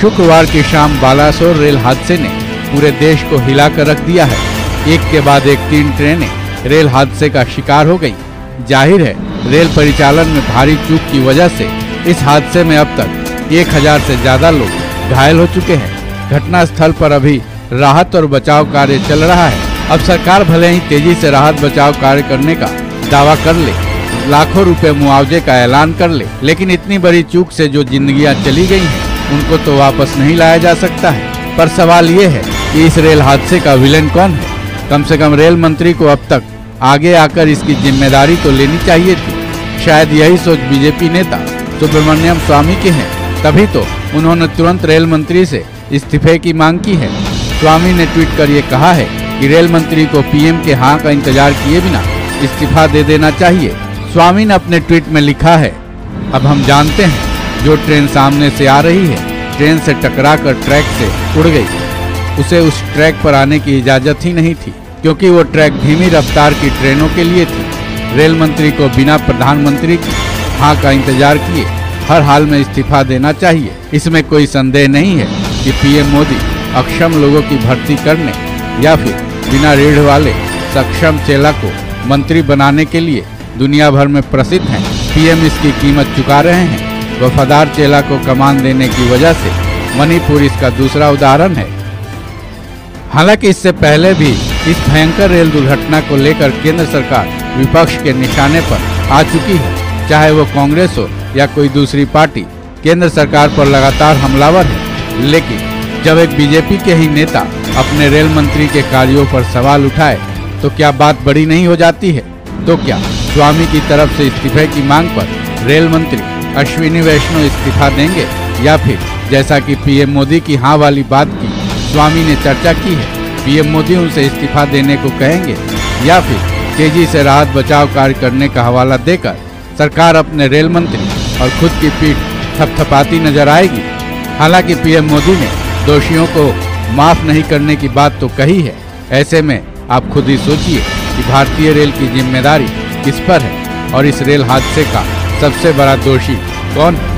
शुक्रवार की शाम बालासोर रेल हादसे ने पूरे देश को हिलाकर रख दिया है। एक के बाद एक 3 ट्रेनें रेल हादसे का शिकार हो गई। जाहिर है रेल परिचालन में भारी चूक की वजह से इस हादसे में अब तक 1000 से ज्यादा लोग घायल हो चुके हैं। घटना स्थल पर अभी राहत और बचाव कार्य चल रहा है। अब सरकार भले ही तेजी से राहत बचाव कार्य करने का दावा कर ले, लाखों रुपए मुआवजे का ऐलान कर ले, लेकिन इतनी बड़ी चूक से जो जिंदगियां चली गई हैं उनको तो वापस नहीं लाया जा सकता है। पर सवाल ये है कि इस रेल हादसे का विलेन कौन है? कम से कम रेल मंत्री को अब तक आगे आकर इसकी जिम्मेदारी तो लेनी चाहिए थी। शायद यही सोच बीजेपी नेता सुब्रमण्यम स्वामी की है, तभी तो उन्होंने तुरंत रेल मंत्री से इस्तीफे की मांग की है। स्वामी ने ट्वीट कर ये कहा है कि रेल मंत्री को पीएम के हाँ का इंतजार किए बिना इस्तीफा दे देना चाहिए। स्वामी ने अपने ट्वीट में लिखा है, अब हम जानते हैं जो ट्रेन सामने से आ रही है ट्रेन से टकराकर ट्रैक से उड़ गई। उसे उस ट्रैक पर आने की इजाजत ही नहीं थी, क्योंकि वो ट्रैक धीमी रफ्तार की ट्रेनों के लिए थी। रेल मंत्री को बिना प्रधानमंत्री की हाँ का इंतजार किए हर हाल में इस्तीफा देना चाहिए। इसमें कोई संदेह नहीं है कि पीएम मोदी अक्षम लोगों की भर्ती करने या फिर बिना रीढ़ वाले सक्षम चेला को मंत्री बनाने के लिए दुनिया भर में प्रसिद्ध हैं। पीएम इसकी कीमत चुका रहे हैं। वफादार चेला को कमान देने की वजह से मणिपुर इसका दूसरा उदाहरण है। हालांकि इससे पहले भी इस भयंकर रेल दुर्घटना को लेकर केंद्र सरकार विपक्ष के निशाने पर आ चुकी है। चाहे वो कांग्रेस हो या कोई दूसरी पार्टी, केंद्र सरकार पर लगातार हमलावर है। लेकिन जब एक बीजेपी के ही नेता अपने रेल मंत्री के कार्यों पर सवाल उठाए तो क्या बात बड़ी नहीं हो जाती है? तो क्या स्वामी की तरफ से इस्तीफे की मांग पर रेल मंत्री अश्विनी वैष्णव इस्तीफा देंगे, या फिर जैसा कि पीएम मोदी की हाँ वाली बात की स्वामी ने चर्चा की है, पीएम मोदी उनसे इस्तीफा देने को कहेंगे, या फिर तेजी से राहत बचाव कार्य करने का हवाला देकर सरकार अपने रेल मंत्री और खुद की पीठ थपथपाती नजर आएगी। हालांकि पीएम मोदी ने दोषियों को माफ नहीं करने की बात तो कही है। ऐसे में आप खुद ही सोचिए कि भारतीय रेल की जिम्मेदारी किस पर है और इस रेल हादसे का सबसे बड़ा दोषी कौन है।